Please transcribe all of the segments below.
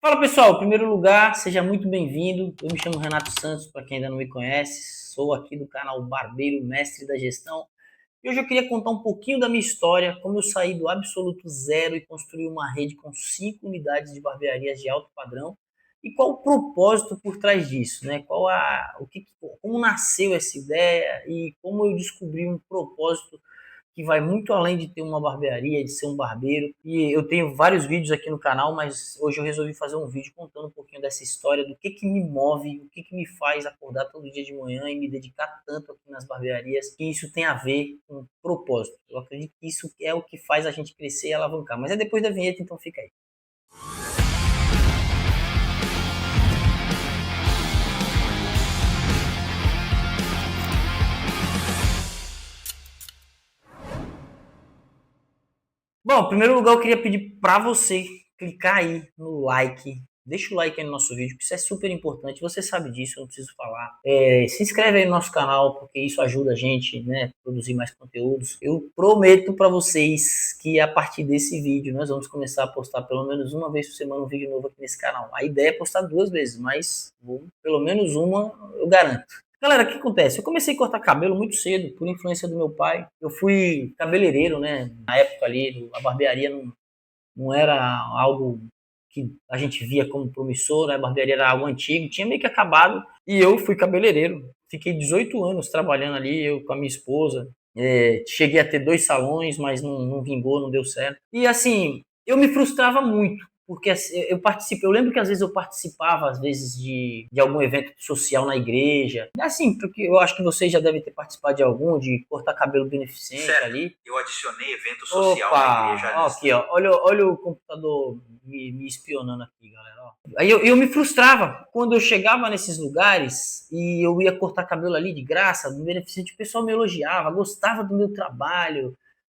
Fala pessoal, em primeiro lugar, seja muito bem-vindo. Eu me chamo Renato Santos, para quem ainda não me conhece, sou aqui do canal Barbeiro Mestre da Gestão. E hoje eu queria contar um pouquinho da minha história, como eu saí do absoluto zero e construí uma rede com 5 unidades de barbearias de alto padrão. E qual o propósito por trás disso, né? Como nasceu essa ideia e como eu descobri um propósito que vai muito além de ter uma barbearia, de ser um barbeiro. E eu tenho vários vídeos aqui no canal, mas hoje eu resolvi fazer um vídeo contando um pouquinho dessa história, do que me move, o que me faz acordar todo dia de manhã e me dedicar tanto aqui nas barbearias, que isso tem a ver com propósito. Eu acredito que isso é o que faz a gente crescer e alavancar. Mas é depois da vinheta, então fica aí. Bom, em primeiro lugar eu queria pedir para você clicar aí no like. Deixa o like aí no nosso vídeo, que isso é super importante. Você sabe disso, eu não preciso falar. Se inscreve aí no nosso canal, porque isso ajuda a gente, né, a produzir mais conteúdos. Eu prometo para vocês que a partir desse vídeo nós vamos começar a postar pelo menos uma vez por semana um vídeo novo aqui nesse canal. A ideia é postar 2 vezes, mas pelo menos uma eu garanto. Galera, o que acontece? Eu comecei a cortar cabelo muito cedo, por influência do meu pai. Eu fui cabeleireiro, né? Na época ali, a barbearia não era algo que a gente via como promissor, né? A barbearia era algo antigo, tinha meio que acabado. E eu fui cabeleireiro. Fiquei 18 anos trabalhando ali, eu com a minha esposa. Cheguei a ter 2 salões, mas não vingou, não deu certo. E assim, eu me frustrava muito, porque eu lembro que às vezes eu participava de algum evento social na igreja, assim, porque eu acho que vocês já devem ter participado de algum, de cortar cabelo beneficente certo. Ali. Eu adicionei evento social na igreja. Ó, aqui, ó, olha o computador me espionando aqui, galera. Ó. Aí eu me frustrava quando eu chegava nesses lugares e eu ia cortar cabelo ali de graça, no beneficente, o pessoal me elogiava, gostava do meu trabalho.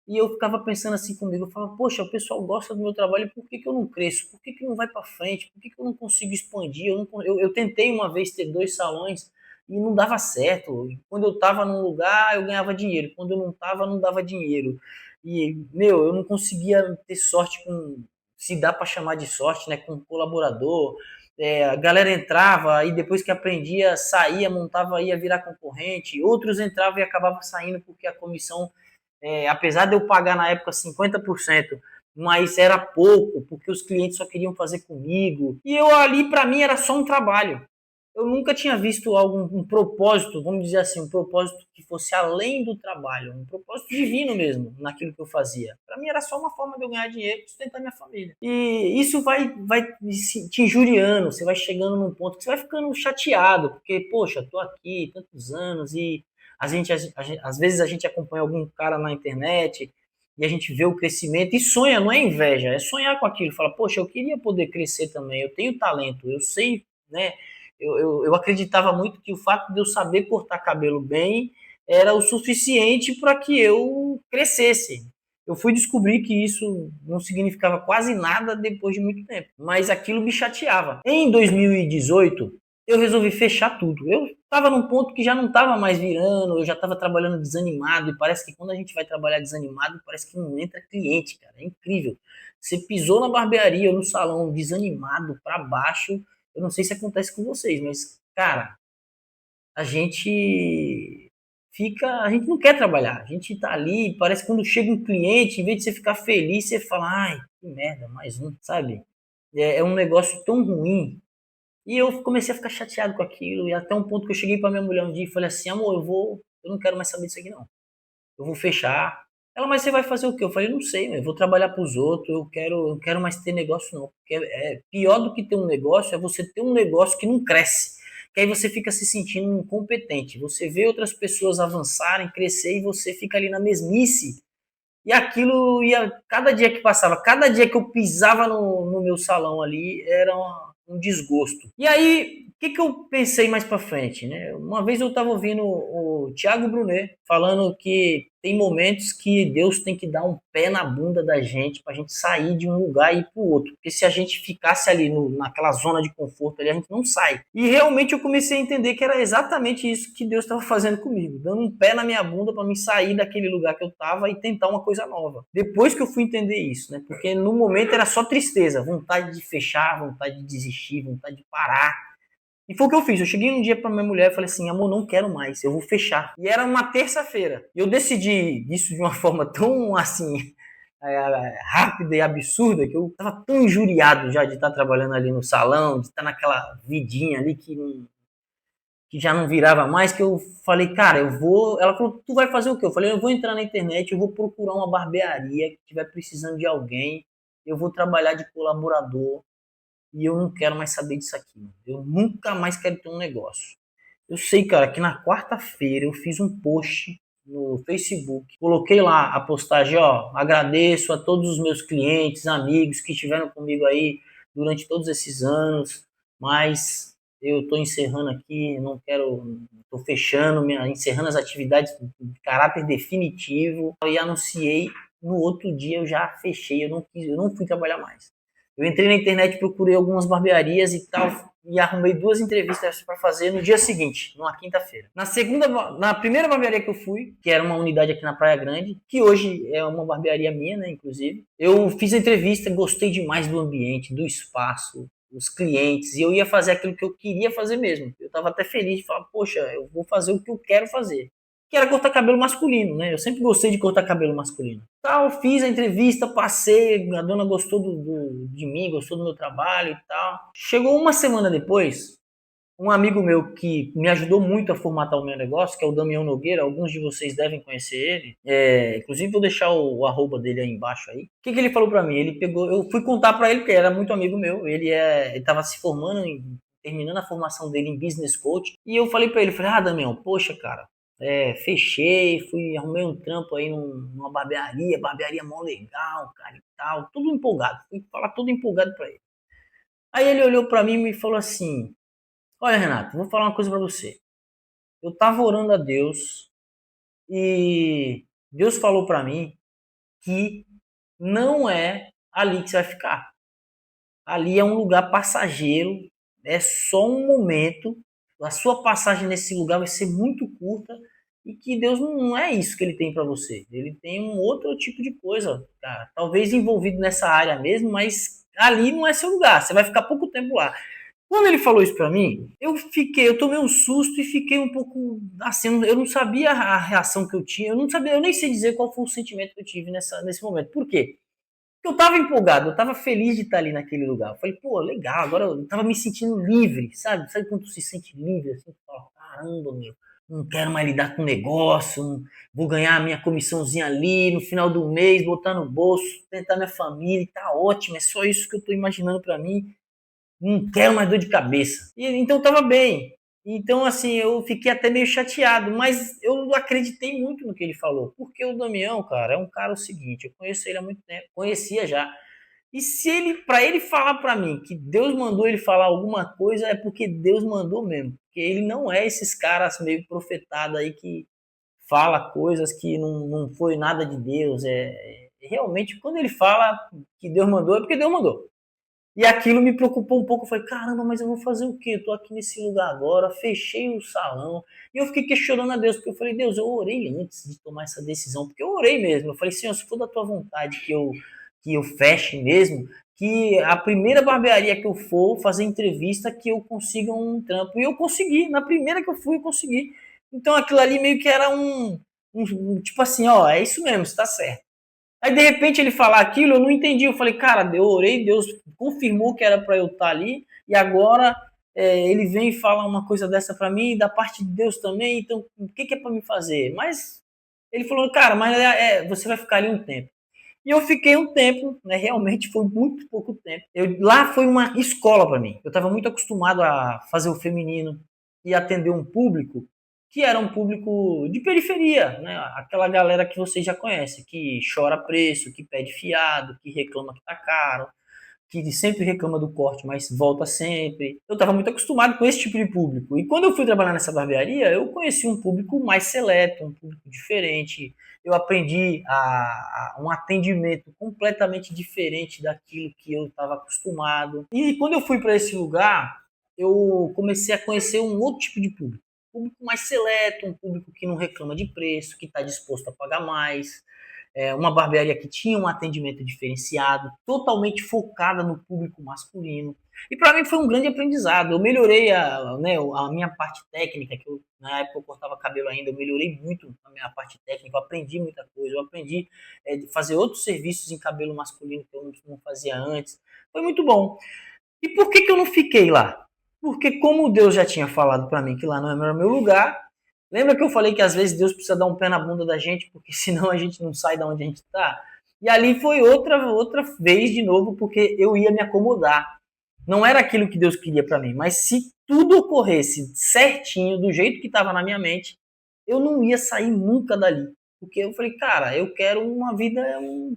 E eu ficava pensando assim comigo, eu falava, poxa, o pessoal gosta do meu trabalho, por que eu não cresço? Por que não vai para frente? Por que eu não consigo expandir? Eu tentei uma vez ter 2 salões e não dava certo. Quando eu estava num lugar, eu ganhava dinheiro. Quando eu não estava, não dava dinheiro. E, meu, eu não conseguia ter sorte se dá para chamar de sorte, né, com um colaborador. A galera entrava e depois que aprendia, saía, montava, ia virar concorrente. Outros entravam e acabavam saindo porque a comissão apesar de eu pagar na época 50%, mas era pouco, porque os clientes só queriam fazer comigo. E eu ali, para mim, era só um trabalho. Eu nunca tinha visto um propósito, vamos dizer assim, um propósito que fosse além do trabalho, um propósito divino mesmo naquilo que eu fazia. Para mim era só uma forma de eu ganhar dinheiro e sustentar minha família. E isso vai te injuriando, você vai chegando num ponto que você vai ficando chateado, porque, poxa, tô aqui tantos anos e às vezes a gente acompanha algum cara na internet e a gente vê o crescimento e sonha, não é inveja, é sonhar com aquilo. Fala, poxa, eu queria poder crescer também, eu tenho talento, eu sei, né? Eu acreditava muito que o fato de eu saber cortar cabelo bem era o suficiente para que eu crescesse. Eu fui descobrir que isso não significava quase nada depois de muito tempo, mas aquilo me chateava. Em 2018, eu resolvi fechar tudo. Eu estava num ponto que já não estava mais virando, eu já estava trabalhando desanimado, e parece que quando a gente vai trabalhar desanimado, parece que não entra cliente, cara. É incrível. Você pisou na barbearia ou no salão desanimado para baixo, eu não sei se acontece com vocês, mas, cara, a gente não quer trabalhar, a gente tá ali, parece que quando chega um cliente, em vez de você ficar feliz, você fala, ai, que merda, mais um, sabe? É um negócio tão ruim. E eu comecei a ficar chateado com aquilo, e até um ponto que eu cheguei pra minha mulher um dia e falei assim, amor, eu não quero mais saber disso aqui não. Eu vou fechar. Ela, mas você vai fazer o quê? Eu falei, não sei, eu vou trabalhar pros outros, eu quero mais ter negócio não. Porque pior do que ter um negócio é você ter um negócio que não cresce. Que aí você fica se sentindo incompetente. Você vê outras pessoas avançarem, crescer e você fica ali na mesmice. E aquilo ia, cada dia que passava, cada dia que eu pisava no meu salão ali, era um desgosto. E aí, o que eu pensei mais para frente, né? Uma vez eu estava ouvindo o Thiago Brunet falando que tem momentos que Deus tem que dar um pé na bunda da gente para a gente sair de um lugar e ir para o outro. Porque se a gente ficasse ali naquela zona de conforto ali, a gente não sai. E realmente eu comecei a entender que era exatamente isso que Deus estava fazendo comigo, dando um pé na minha bunda para me sair daquele lugar que eu estava e tentar uma coisa nova. Depois que eu fui entender isso, né? Porque no momento era só tristeza, vontade de fechar, vontade de desistir, vontade de parar. E foi o que eu fiz. Eu cheguei um dia pra minha mulher e falei assim, amor, não quero mais, eu vou fechar. E era uma terça-feira. E eu decidi isso de uma forma tão, assim, rápida e absurda, que eu tava tão injuriado já de estar trabalhando ali no salão, de estar naquela vidinha ali que já não virava mais, que eu falei, cara, eu vou... Ela falou, tu vai fazer o quê? Eu falei, eu vou entrar na internet, eu vou procurar uma barbearia que estiver precisando de alguém, eu vou trabalhar de colaborador, e eu não quero mais saber disso aqui. Eu nunca mais quero ter um negócio. Eu sei, cara, que na quarta-feira eu fiz um post no Facebook. Coloquei lá a postagem, ó, agradeço a todos os meus clientes, amigos que estiveram comigo aí durante todos esses anos, mas eu tô encerrando aqui, não quero, tô fechando, encerrando as atividades de caráter definitivo. E anunciei, no outro dia eu já fechei, eu não fui trabalhar mais. Eu entrei na internet, procurei algumas barbearias e tal, e arrumei 2 entrevistas para fazer no dia seguinte, numa quinta-feira. Na primeira barbearia que eu fui, que era uma unidade aqui na Praia Grande, que hoje é uma barbearia minha, né, inclusive, eu fiz a entrevista, gostei demais do ambiente, do espaço, dos clientes, e eu ia fazer aquilo que eu queria fazer mesmo. Eu estava até feliz de falar, poxa, eu vou fazer o que eu quero fazer, que era cortar cabelo masculino, né? Eu sempre gostei de cortar cabelo masculino. Tal, fiz a entrevista, passei, a dona gostou de mim, gostou do meu trabalho e tal. Chegou uma semana depois, um amigo meu que me ajudou muito a formatar o meu negócio, que é o Damião Nogueira, alguns de vocês devem conhecer ele. Inclusive vou deixar o arroba dele aí embaixo aí. O que ele falou pra mim? Ele pegou, eu fui contar pra ele, porque era muito amigo meu, ele tava se formando, terminando a formação dele em Business Coach, e eu falei pra ele, Damião, poxa, cara, fechei, arrumei um trampo aí numa barbearia mó legal, cara, e tal, tudo empolgado, fui falar tudo empolgado pra ele. Aí ele olhou pra mim e me falou assim, olha, Renato, vou falar uma coisa pra você. Eu tava orando a Deus e Deus falou pra mim que não é ali que você vai ficar. Ali é um lugar passageiro, é só um momento, a sua passagem nesse lugar vai ser muito curta e que Deus não é isso que ele tem para você. Ele tem um outro tipo de coisa, cara. Talvez envolvido nessa área mesmo, mas ali não é seu lugar. Você vai ficar pouco tempo lá. Quando ele falou isso pra mim, eu tomei um susto e fiquei um pouco assim, eu não sabia a reação que eu tinha, eu nem sei dizer qual foi o sentimento que eu tive nesse momento. Por quê? Eu tava empolgado, eu tava feliz de estar ali naquele lugar. Eu falei, pô, legal, agora eu tava me sentindo livre, sabe? Sabe quando tu se sente livre, assim, tu fala, caramba, meu, não quero mais lidar com negócio, vou ganhar a minha comissãozinha ali no final do mês, botar no bolso, tentar minha família, tá ótimo, é só isso que eu tô imaginando pra mim, não quero mais dor de cabeça. Então eu tava bem. Então, assim, eu fiquei até meio chateado, mas eu acreditei muito no que ele falou. Porque o Damião, cara, é um cara o seguinte, eu conheço ele há muito tempo, conhecia já. E se ele, para ele falar para mim que Deus mandou ele falar alguma coisa, é porque Deus mandou mesmo. Porque ele não é esses caras meio profetados aí que fala coisas que não foi nada de Deus. Realmente, quando ele fala que Deus mandou, é porque Deus mandou. E aquilo me preocupou um pouco. Eu falei, caramba, mas eu vou fazer o quê? Eu tô aqui nesse lugar agora, fechei o salão. E eu fiquei questionando a Deus, porque eu falei, Deus, eu orei antes de tomar essa decisão. Porque eu orei mesmo. Eu falei, Senhor, se for da tua vontade que eu feche mesmo, que a primeira barbearia que eu for fazer entrevista, que eu consiga um trampo. E eu consegui. Na primeira que eu fui, eu consegui. Então aquilo ali meio que era tipo assim, ó, é isso mesmo, está certo. Aí de repente ele falar aquilo, eu não entendi. Eu falei, cara, eu orei, Deus confirmou que era para eu estar ali, e agora ele vem e fala uma coisa dessa para mim, da parte de Deus também, então o que é para me fazer? Mas ele falou, cara, mas você vai ficar ali um tempo. E eu fiquei um tempo, né? Realmente foi muito pouco tempo. Lá foi uma escola para mim. Eu estava muito acostumado a fazer o feminino e atender um público que era um público de periferia, né? Aquela galera que vocês já conhecem, que chora preço, que pede fiado, que reclama que tá caro, que sempre reclama do corte, mas volta sempre. Eu estava muito acostumado com esse tipo de público. E quando eu fui trabalhar nessa barbearia, eu conheci um público mais seleto, um público diferente. Eu aprendi um atendimento completamente diferente daquilo que eu estava acostumado. E quando eu fui para esse lugar, eu comecei a conhecer um outro tipo de público. Um público mais seleto, um público que não reclama de preço, que está disposto a pagar mais. Uma barbearia que tinha um atendimento diferenciado, totalmente focada no público masculino. E para mim foi um grande aprendizado. Eu melhorei a minha parte técnica, que na época eu cortava cabelo ainda, eu melhorei muito a minha parte técnica, eu aprendi muita coisa, eu aprendi a fazer outros serviços em cabelo masculino que eu não fazia antes. Foi muito bom. E por que eu não fiquei lá? Porque como Deus já tinha falado para mim que lá não era meu lugar, lembra que eu falei que às vezes Deus precisa dar um pé na bunda da gente, porque senão a gente não sai da onde a gente está? E ali foi outra vez de novo, porque eu ia me acomodar. Não era aquilo que Deus queria para mim, mas se tudo ocorresse certinho, do jeito que estava na minha mente, eu não ia sair nunca dali. Porque eu falei, cara, eu quero uma vida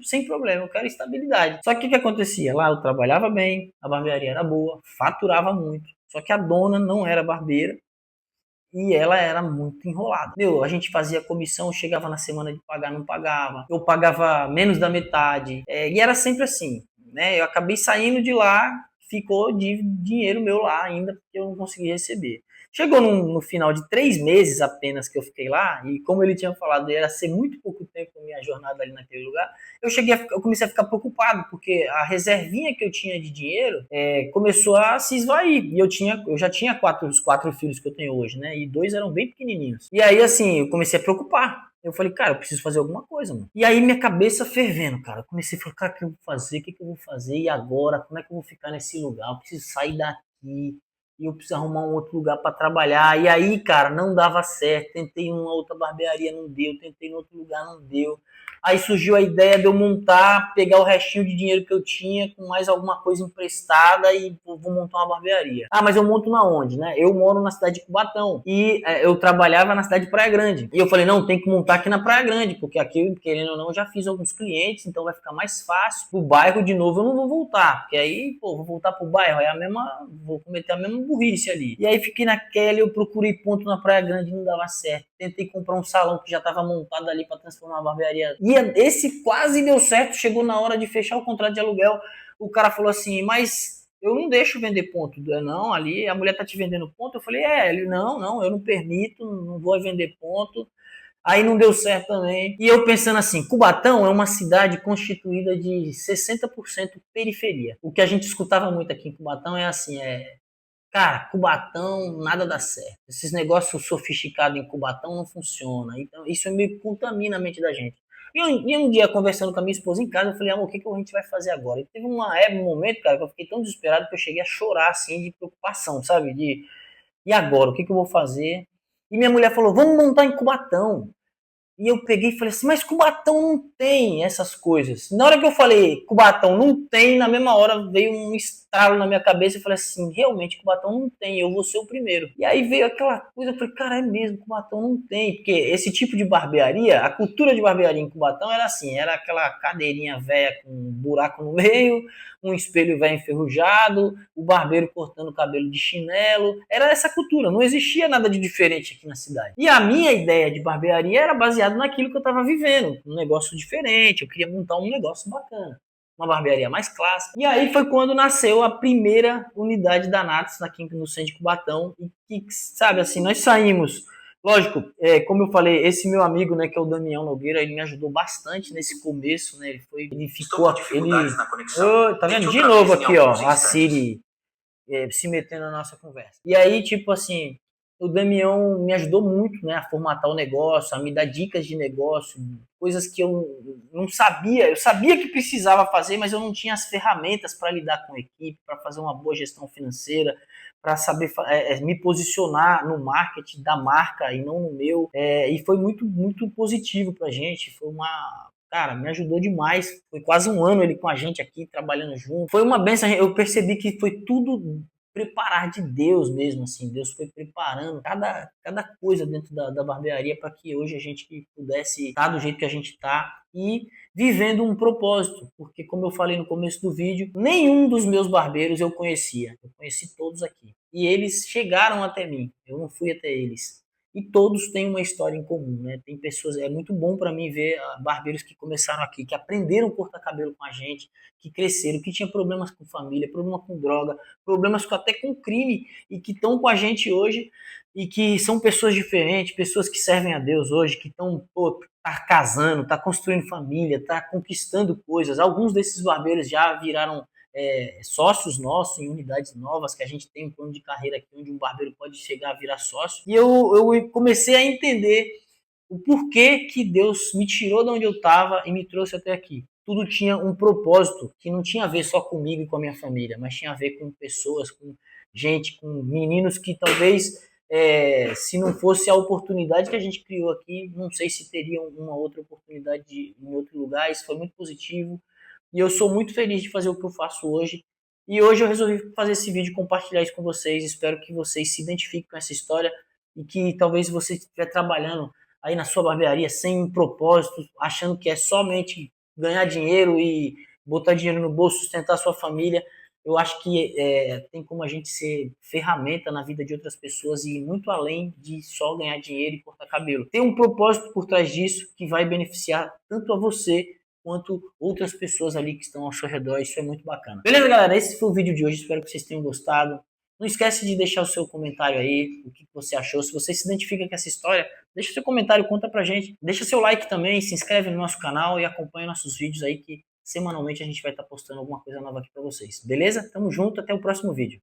sem problema, eu quero estabilidade. Só que o que acontecia? Lá eu trabalhava bem, a barbearia era boa, faturava muito. Só que a dona não era barbeira e ela era muito enrolada. A gente fazia comissão, chegava na semana de pagar, não pagava. Eu pagava menos da metade. E era sempre assim, né? Eu acabei saindo de lá, ficou de dinheiro meu lá ainda, porque eu não consegui receber. Chegou no final de 3 meses apenas que eu fiquei lá, e como ele tinha falado, ia ser muito pouco tempo a minha jornada ali naquele lugar, eu comecei a ficar preocupado, porque a reservinha que eu tinha de dinheiro começou a se esvair, e eu já tinha os 4 filhos que eu tenho hoje, né, e 2 eram bem pequenininhos. E aí, assim, eu comecei a preocupar. Eu falei, cara, eu preciso fazer alguma coisa, mano. E aí minha cabeça fervendo, cara. Eu comecei a falar, cara, o que eu vou fazer? O que eu vou fazer? E agora? Como é que eu vou ficar nesse lugar? Eu preciso sair daqui. E eu preciso arrumar um outro lugar para trabalhar. E aí, cara, não dava certo. Tentei uma outra barbearia, não deu. Tentei em outro lugar, não deu. Aí surgiu a ideia de eu montar, pegar o restinho de dinheiro que eu tinha com mais alguma coisa emprestada e vou montar uma barbearia. Ah, mas eu monto na onde, né? Eu moro na cidade de Cubatão e eu trabalhava na cidade de Praia Grande. E eu falei, não, tem que montar aqui na Praia Grande, porque aqui, querendo ou não, eu já fiz alguns clientes, então vai ficar mais fácil. Pro bairro, de novo, eu não vou voltar, porque aí, vou voltar pro bairro, vou cometer a mesma burrice ali. E aí fiquei naquela, eu procurei ponto na Praia Grande e não dava certo. Tentei comprar um salão que já estava montado ali para transformar uma barbearia. E esse quase deu certo, chegou na hora de fechar o contrato de aluguel. O cara falou assim, mas eu não deixo vender ponto. Não, ali a mulher tá te vendendo ponto. Eu falei, ele, não, eu não permito, não vou vender ponto. Aí não deu certo também. E eu pensando assim, Cubatão é uma cidade constituída de 60% periferia. O que a gente escutava muito aqui em Cubatão é assim, cara, Cubatão, nada dá certo. Esses negócios sofisticados em Cubatão não funcionam. Então, isso meio que contamina a mente da gente. E um dia, conversando com a minha esposa em casa, eu falei, amor, o que a gente vai fazer agora? E teve um momento, cara, que eu fiquei tão desesperado que eu cheguei a chorar, assim, de preocupação, sabe? E agora, o que eu vou fazer? E minha mulher falou, vamos montar em Cubatão. E eu peguei e falei assim, mas Cubatão não tem essas coisas. Na hora que eu falei, Cubatão não tem, na mesma hora veio um estalo na minha cabeça e falei assim, realmente, Cubatão não tem, eu vou ser o primeiro. E aí veio aquela coisa, eu falei, cara, é mesmo, Cubatão não tem. Porque esse tipo de barbearia, a cultura de barbearia em Cubatão era assim, era aquela cadeirinha velha com um buraco no meio, um espelho velho enferrujado, o barbeiro cortando o cabelo de chinelo. Era essa cultura, não existia nada de diferente aqui na cidade. E a minha ideia de barbearia era baseada naquilo que eu estava vivendo, um negócio diferente, eu queria montar um negócio bacana, uma barbearia mais clássica. E aí foi quando nasceu a primeira unidade da Natos aqui no centro de Cubatão, e que, sabe, assim, nós saímos, lógico, como eu falei, esse meu amigo, né, que é o Damião Nogueira, ele me ajudou bastante nesse começo, né, ele ficou, na conexão. Tá vendo? De novo aqui, ó, a Siri se metendo na nossa conversa. E aí, tipo assim, o Damião me ajudou muito, né, a formatar o negócio, a me dar dicas de negócio, coisas que eu não sabia. Eu sabia que precisava fazer, mas eu não tinha as ferramentas para lidar com a equipe, para fazer uma boa gestão financeira, para saber me posicionar no marketing da marca e não no meu. E foi muito, muito positivo para a gente. Cara, me ajudou demais. Foi quase um ano ele com a gente aqui, trabalhando junto. Foi uma benção. Eu percebi que foi tudo preparar de Deus mesmo, assim. Deus foi preparando cada coisa dentro da barbearia para que hoje a gente pudesse estar do jeito que a gente está e vivendo um propósito. Porque, como eu falei no começo do vídeo, nenhum dos meus barbeiros eu conhecia. Eu conheci todos aqui. E eles chegaram até mim. Eu não fui até eles. E todos têm uma história em comum, né? Tem pessoas, é muito bom para mim ver barbeiros que começaram aqui, que aprenderam a cortar cabelo com a gente, que cresceram, que tinham problemas com família, problema com droga, problemas até com crime e que estão com a gente hoje e que são pessoas diferentes, pessoas que servem a Deus hoje, que estão tá casando, tá construindo família, tá conquistando coisas. Alguns desses barbeiros já viraram sócios nossos em unidades novas, que a gente tem um plano de carreira aqui onde um barbeiro pode chegar a virar sócio. E eu comecei a entender o porquê que Deus me tirou de onde eu estava e me trouxe até aqui. Tudo tinha um propósito que não tinha a ver só comigo e com a minha família, mas tinha a ver com pessoas, com gente, com meninos que talvez, se não fosse a oportunidade que a gente criou aqui, não sei se teriam uma outra oportunidade em outro lugar. Isso foi muito positivo. E eu sou muito feliz de fazer o que eu faço hoje. E hoje eu resolvi fazer esse vídeo e compartilhar isso com vocês. Espero que vocês se identifiquem com essa história e que talvez você estiver trabalhando aí na sua barbearia sem um propósito, achando que é somente ganhar dinheiro e botar dinheiro no bolso, sustentar a sua família. Eu acho que tem como a gente ser ferramenta na vida de outras pessoas e ir muito além de só ganhar dinheiro e cortar cabelo. Tem um propósito por trás disso que vai beneficiar tanto a você quanto outras pessoas ali que estão ao seu redor. Isso é muito bacana. Beleza, galera? Esse foi o vídeo de hoje. Espero que vocês tenham gostado. Não esquece de deixar o seu comentário aí, o que você achou. Se você se identifica com essa história, deixa seu comentário, conta pra gente. Deixa seu like também, se inscreve no nosso canal e acompanha nossos vídeos aí que semanalmente a gente vai estar postando alguma coisa nova aqui pra vocês. Beleza? Tamo junto, até o próximo vídeo.